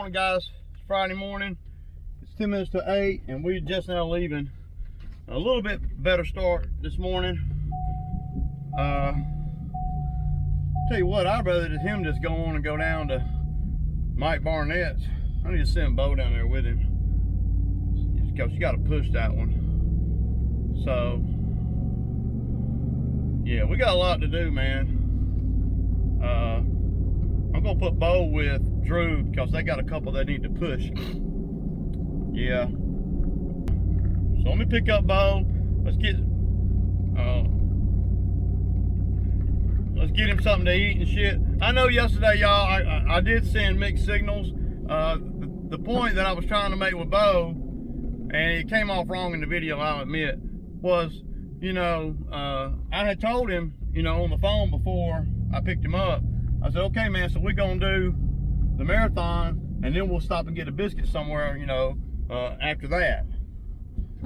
morning, guys. It's Friday morning. It's 10 minutes to 8 and we're just now leaving. A little bit better start this morning. Tell you what, I'd rather him just go on and go down to Mike Barnett's. I need to send Bo down there with him, because you got to push that one. So yeah, we got a lot to do, man. I'm gonna put Bo with Drew because they got a couple they need to push. Yeah. So let me pick up Bo. Let's get him something to eat and shit. I know yesterday, y'all, I did send mixed signals. The point that I was trying to make with Bo, and it came off wrong in the video, I'll admit, was, you know, I had told him, you know, on the phone before I picked him up, I said, okay, man, so we're gonna do the marathon and then we'll stop and get a biscuit somewhere, you know, after that,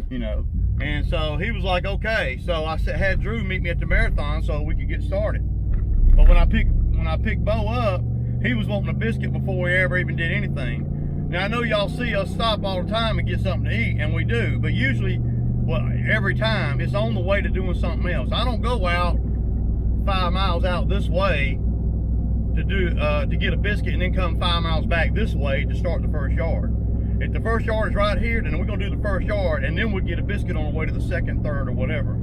you know. And so he was like, okay. So I had Drew meet me at the marathon so we could get started. But when I picked Bo up, he was wanting a biscuit before we ever even did anything. Now I know y'all see us stop all the time and get something to eat, and we do, but usually, well, every time it's on the way to doing something else. I don't go out 5 miles out this way to get a biscuit and then come 5 miles back this way to start the first yard. If the first yard is right here, then we're gonna do the first yard and then we'll get a biscuit on the way to the second, third, or whatever.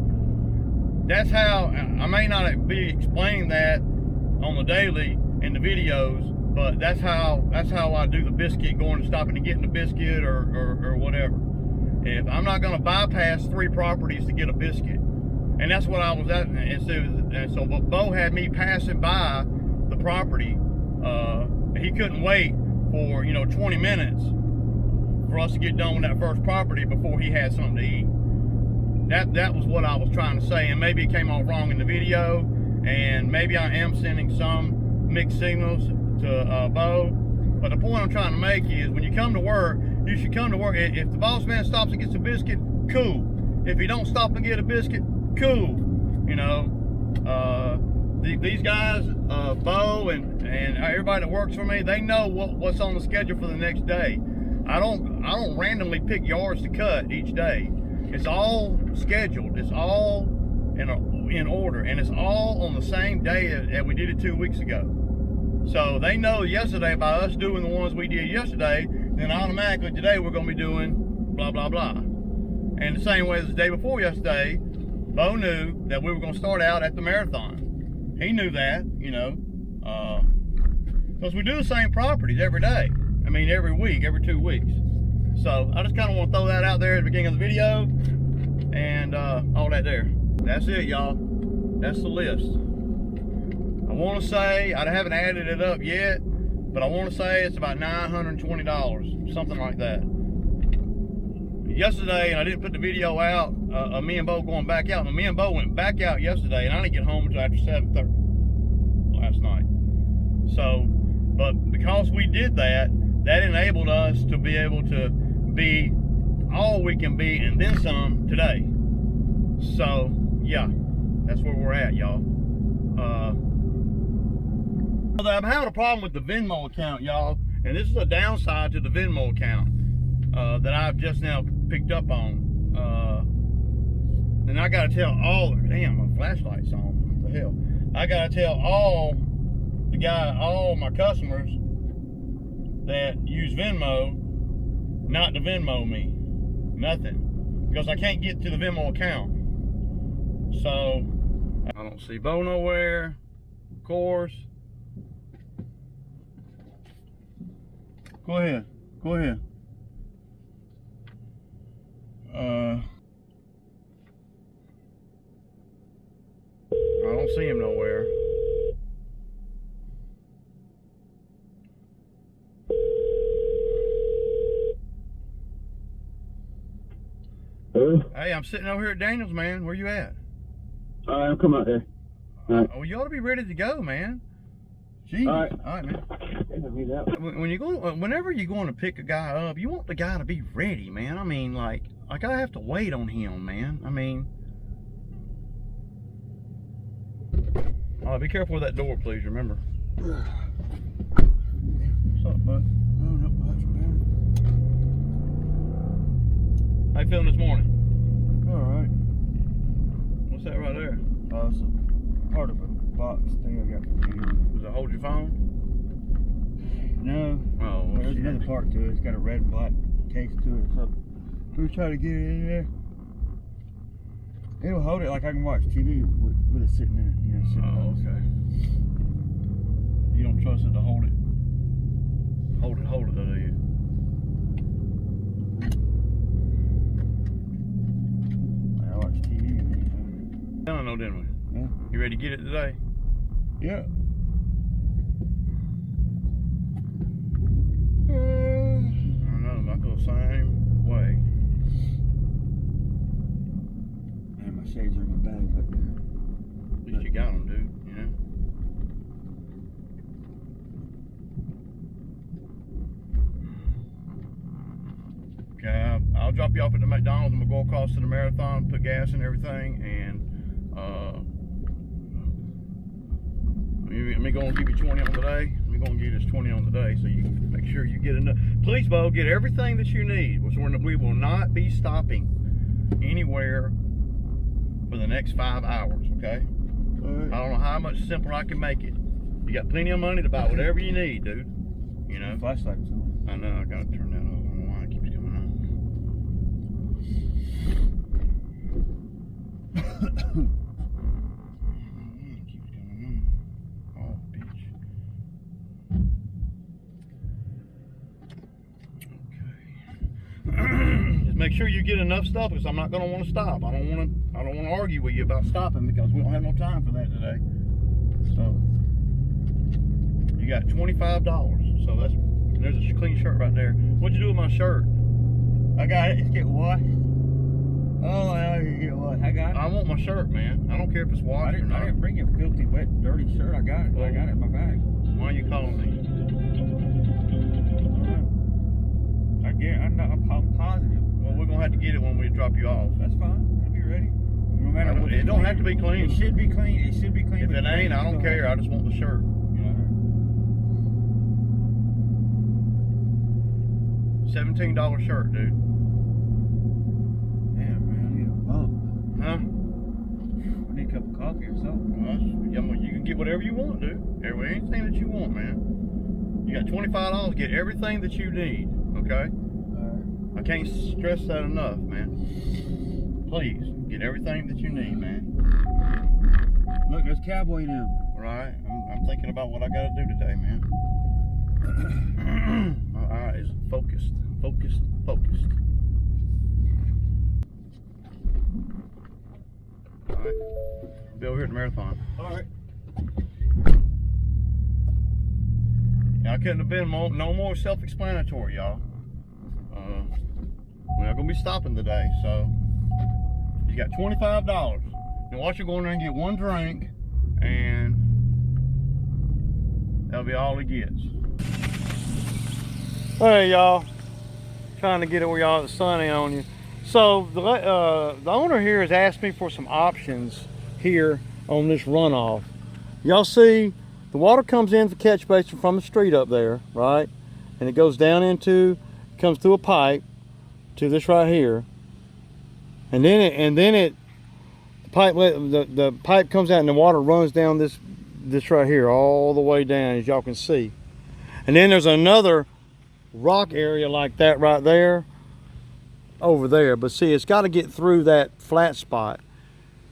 That's how, I may not be explaining that on the daily in the videos, but that's how I do the biscuit, going and stopping and getting the biscuit or whatever. If I'm not gonna bypass 3 properties to get a biscuit. And that's what I was at, and so Bo had me passing by the property. He couldn't wait for, you know, 20 minutes for us to get done with that first property before he had something to eat. That was what I was trying to say, and maybe it came off wrong in the video, and maybe I am sending some mixed signals to Bo. But the point I'm trying to make is, when you come to work, you should come to work. If the boss man stops and gets a biscuit, cool. If he don't stop and get a biscuit, cool. You know, these guys, Bo and everybody that works for me, they know what's on the schedule for the next day. I don't randomly pick yards to cut each day. It's all scheduled. It's all in order, and it's all on the same day as we did it 2 weeks ago. So they know yesterday, by us doing the ones we did yesterday, then automatically today we're going to be doing blah blah blah. And the same way as the day before yesterday, Bo knew that we were going to start out at the marathon. He knew that, you know, because we do the same properties every day. I mean, every week, every 2 weeks. So I just kind of want to throw that out there at the beginning of the video, and all that there. That's it, y'all. That's the list. I want to say, I haven't added it up yet, but I want to say it's about $920, something like that. Yesterday, and I didn't put the video out of me and Bo going back out, but me and Bo went back out yesterday, and I didn't get home until after 7:30 last night. So, but because we did that, that enabled us to be able to be all we can be and then some today. So yeah, that's where we're at, y'all. I'm having a problem with the Venmo account, y'all, and this is a downside to the Venmo account that I've just now picked up on. And I gotta tell all, damn, my flashlight's on, what the hell? I gotta tell all my customers that use Venmo not to Venmo me nothing, because I can't get to the Venmo account. So I don't see Bo nowhere, of course. Go ahead. I don't see him nowhere. Hello? Hey, I'm sitting over here at Daniel's, man. Where you at? I'll come out there. Right. Oh, you ought to be ready to go, man. Jeez. All right, man. When you go, whenever you're going to pick a guy up, you want the guy to be ready, man. I mean, like I have to wait on him, man. I mean, be careful with that door, please. Remember. What's up, bud? How you feeling this morning? Alright. What's that right there? It's a part of a box thing I got from you. Does it hold your phone? No. Oh, Well, there's another part to it. It's got a red and black case to it. So we were trying to get it in there. It'll hold it like I can watch TV with it sitting in it, you know, sitting Oh, on it. okay. You don't trust it to hold it? Hold it, do you? I watch TV anytime. I don't know, didn't we? Yeah. You ready to get it today? Yeah. I know, I feel the same way. And my shades are in my bag right there. At least you got them, dude, you know? Okay, I'll drop you off at the McDonald's. I'm gonna go across to the marathon, put gas in everything, and let me go and give you 20 on the day. We're gonna give you this 20 on the day, so you can make sure you get enough. Please, Bo, get everything that you need. We will not be stopping anywhere for the next 5 hours, okay? Alright. I don't know how much simpler I can make it. You got plenty of money to buy whatever you need, dude. You know? Flashlight's on. I know, I gotta turn that off. I don't know why it keeps coming on. It keeps coming on. Oh, bitch. Okay. Just make sure you get enough stuff, because I'm not gonna want to stop. I don't want to argue with you about stopping, because we don't have no time for that today. So you got $25. So there's a clean shirt right there. What'd you do with my shirt? I got it. It's getting washed. Oh, I know you get washed. I got it. I want my shirt, man. I don't care if it's washed or not. I didn't bring you a filthy, wet, dirty shirt. I got it. Well, I got it in my bag. Why are you calling me? I'm positive. Well, we're gonna have to get it when we drop you off. That's fine. It'll be ready. No matter what. It don't have to be clean. It should be clean. It should be clean. If it ain't, I don't care. I just want the shirt. You know? $17 shirt, dude. Damn, man, I need a bump. Huh? I need a cup of coffee or something. Well, you can get whatever you want, dude. Anything that you want, man. You got $25. Get everything that you need. Okay? I can't stress that enough, man. Please, get everything that you need, man. Look, there's cowboy now. Right? I'm thinking about what I gotta do today, man. My eye is focused. Focused. Alright. Be over here at the marathon. Alright. Now, I couldn't have been no more self-explanatory, y'all. We're not gonna be stopping today, so you got $25. Now watch you go in there and get one drink, and that'll be all he gets. Hey y'all, trying to get it where y'all the sun ain't on you. So the owner here has asked me for some options here on this runoff. Y'all see the water comes into the catch basin from the street up there, right? And it goes down into, comes through a pipe to this right here, and then the pipe comes out and the water runs down this right here all the way down, as y'all can see. And then there's another rock area like that right there over there, but see, it's got to get through that flat spot.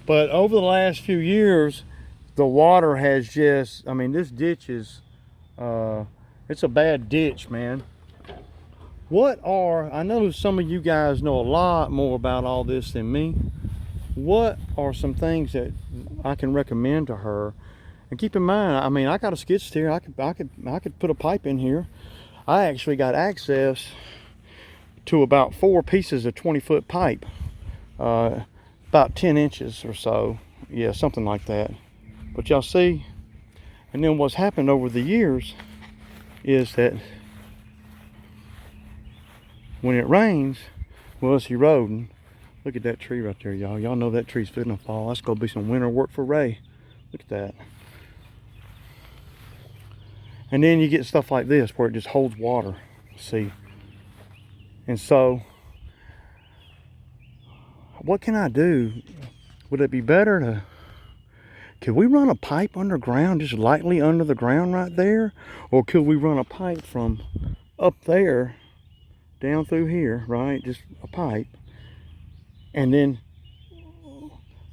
But over the last few years, the water has just, I mean, this ditch is it's a bad ditch, man. I know some of you guys know a lot more about all this than me. What are some things that I can recommend to her? And keep in mind, I mean, I got a skid steer. I could put a pipe in here. I actually got access to about 4 pieces of 20-foot pipe, about 10 inches or so. Yeah, something like that. But y'all see, and then what's happened over the years is that when it rains, well, it's eroding. Look at that tree right there, y'all. Y'all know that tree's fitting to fall. That's gonna be some winter work for Ray. Look at that. And then you get stuff like this where it just holds water, see. And so what can I do? Would it be better to, could we run a pipe underground, just lightly under the ground right there? Or could we run a pipe from up there down through here, right? Just a pipe. And then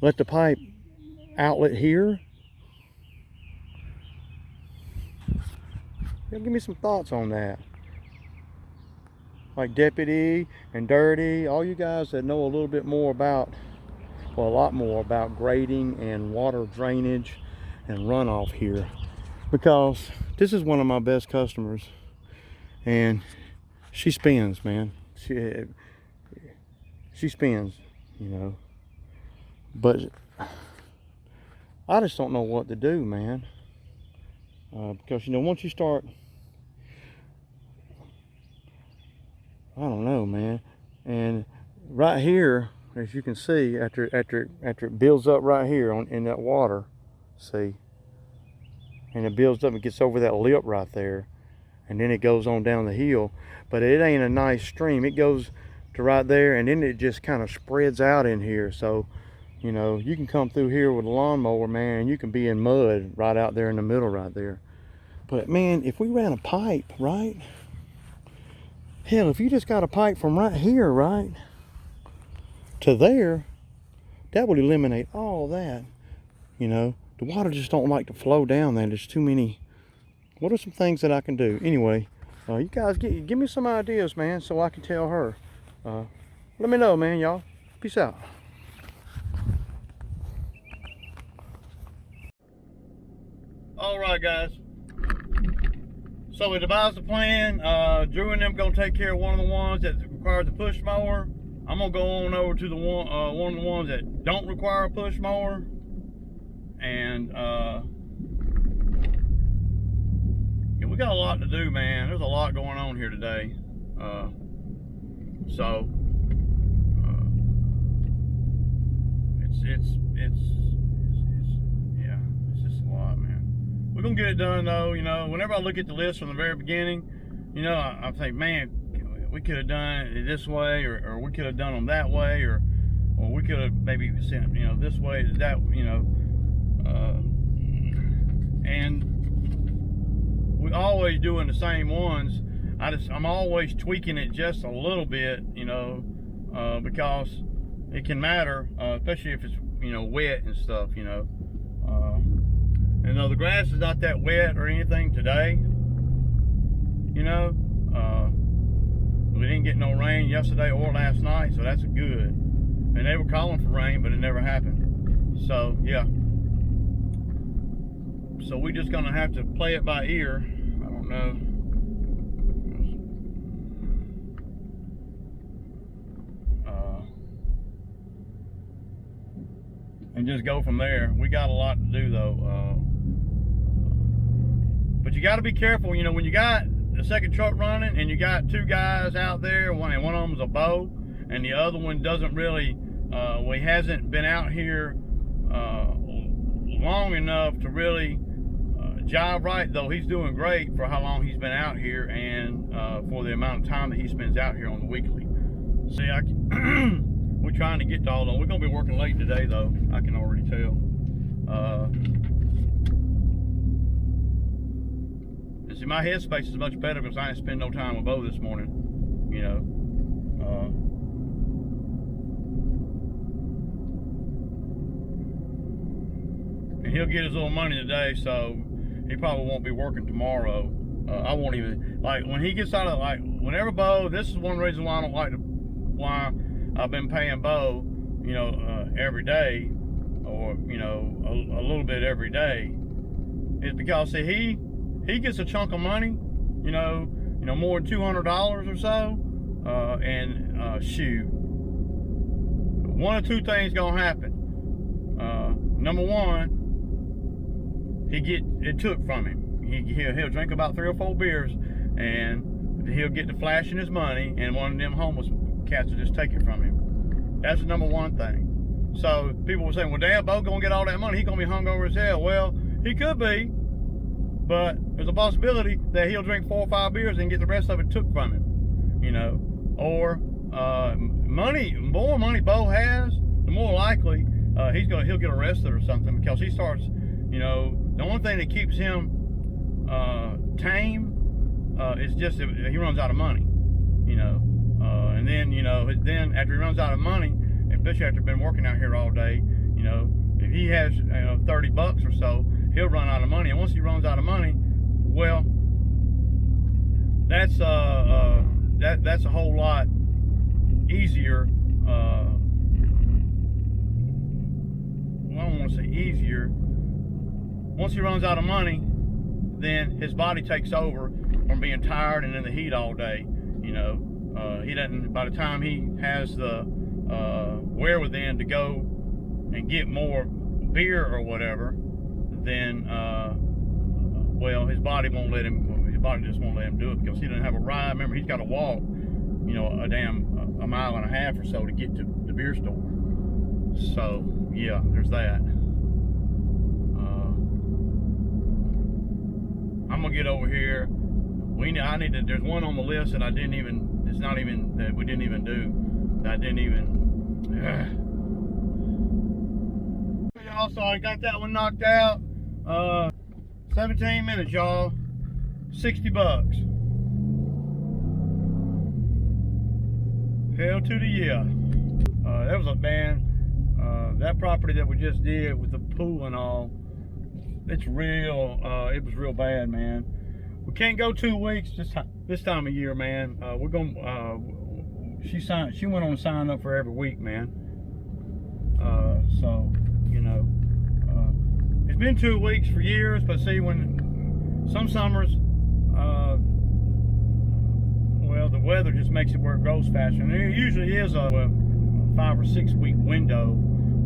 let the pipe outlet here? Give me some thoughts on that. Like Deputy and Dirty, all you guys that know a little bit more about, well, a lot more about grading and water drainage and runoff here, because this is one of my best customers, and she spins, man. She spins, you know. But I just don't know what to do, man. Because, you know, once you start, I don't know, man. And right here, as you can see, after it builds up right here in that water, see, and it builds up and gets over that lip right there, and then it goes on down the hill. But it ain't a nice stream. It goes to right there, and then it just kind of spreads out in here. So, you know, you can come through here with a lawnmower, man, and you can be in mud right out there in the middle right there. But man, if we ran a pipe, right? Hell, if you just got a pipe from right here, right, to there, that would eliminate all that. You know, the water just don't like to flow down there. There's too many. What are some things that I can do? Anyway, you guys give me some ideas, man, so I can tell her. Let me know, man, y'all. Peace out. All right, guys. So we devised a plan. Drew and them gonna take care of one of the ones that requires a push mower. I'm gonna go on over to the one of the ones that don't require a push mower. And yeah, we got a lot to do, man. There's a lot going on here today. So it's yeah, it's just a lot, man. We're gonna get it done though. You know, whenever I look at the list from the very beginning, you know, I think, man, we could have done it this way, or we could have done them that way, or we could have maybe sent, you know, this way, that, you know, and we always doing the same ones. I'm always tweaking it just a little bit, you know, because it can matter, especially if it's, you know, wet and stuff, you know. And though the grass is not that wet or anything today, you know, we didn't get no rain yesterday or last night, so that's good. And they were calling for rain, but it never happened. So yeah. So we just gonna have to play it by ear. I don't know. And just go from there. We got a lot to do though. But you got to be careful, you know, when you got the second truck running and you got two guys out there, and one of them's a bow, and the other one doesn't really, well, he hasn't been out here long enough to really jive right, though he's doing great for how long he's been out here and for the amount of time that he spends out here on the weekly. See, we're trying to get to all of them. We're going to be working late today, though. I can already tell. See, my headspace is much better because I didn't spend no time with Bo this morning, you know. And he'll get his little money today, so he probably won't be working tomorrow. I won't even, like, when he gets out of, like, whenever Bo, this is one reason why I don't like to, why I've been paying Bo, you know, every day, or, you know, a little bit every day, is because, see, he gets a chunk of money, you know, more than $200 or so, and shoot, one of two things gonna happen. Number one, it took from him. He'll drink about 3 or 4 beers, and he'll get to flashing his money, and one of them homeless cats will just take it from him. That's the number one thing. So people were saying, well, damn, Bo gonna get all that money. He gonna be hungover as hell. Well, he could be. But there's a possibility that he'll drink 4 or 5 beers and get the rest of it took from him, you know. Or more money Bo has, the more likely he'll get arrested or something, because he starts, you know, the only thing that keeps him tame is just if he runs out of money, you know, and then, you know, then after he runs out of money, especially after been working out here all day, you know, if he has, you know, 30 bucks or so, he'll run out of money, and once he runs out of money, well, that's a whole lot easier. I don't want to say easier. Once he runs out of money, then his body takes over from being tired and in the heat all day. You know, he doesn't. By the time he has the wherewithal to go and get more beer or whatever, then well, his body won't let him. His body just won't let him do it, because he doesn't have a ride. Remember, he's got to walk, you know, a mile and a half or so to get to the beer store. So yeah, there's that. I'm gonna get over here. I need to. There's one on the list that I didn't even. It's not even that we didn't even do. That I didn't even. Y'all, so I got that one knocked out. 17 minutes, y'all. 60 bucks. Hell to the yeah. That was a man. That property that we just did with the pool and all, it's real. It was real bad, man. We can't go 2 weeks this time of year, man. We're gonna. She went on and signed up for every week, man. So you know, it's been 2 weeks for years. But see, when some summers, well, the weather just makes it where it grows faster. And there usually is a 5 or 6 week window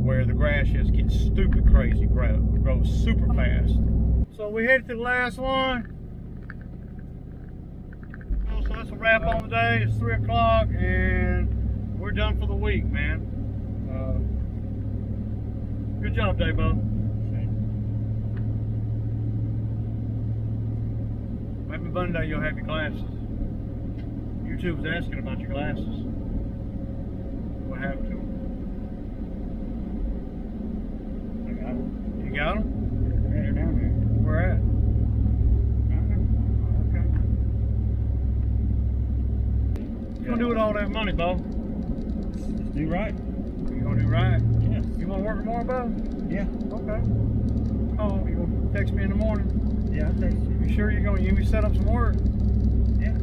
where the grass just gets stupid crazy, grows super fast. So we headed to the last one. So that's a wrap on the day. It's 3 o'clock and we're done for the week, man. Good job, Dave-O. Maybe Monday you'll have your glasses. YouTube was asking about your glasses. What happened to them? I got them. You got them? Yeah, they're down there. Where at? Okay. You gonna do with all that money, Bo? Just do right. You gonna do right? Yeah. You wanna work tomorrow, Bo? Yeah. Okay. Oh, you gonna text me in the morning? Yeah, I'll text you. You sure you gonna set up some work? Yeah.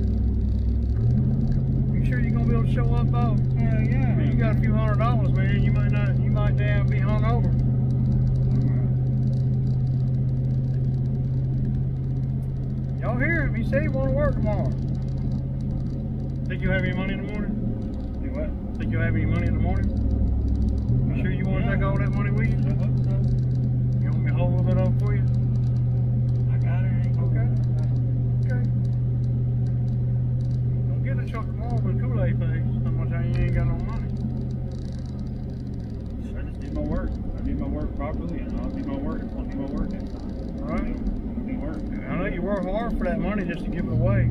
You sure you're gonna be able to show up, Bo? Hell yeah. I mean, you got a few $100, man. You might damn be hung over. Y'all hear him? He said he wanna work tomorrow. Think you'll have any money in the morning? Do what? Think you'll have any money in the morning? You sure you want to take all that money with you? I hope so. You want me to hold a little bit of it for you? I got it. Okay. Okay. Don't get a truck tomorrow with a Kool-Aid face. How much you ain't got no money? I just did my work. I did my work properly, and I'll do my work. I'll do my work next time. All right. I'll do work. I know you work hard for that money just to give it away.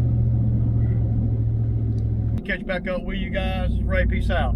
Catch back up with you guys. Ray, peace out.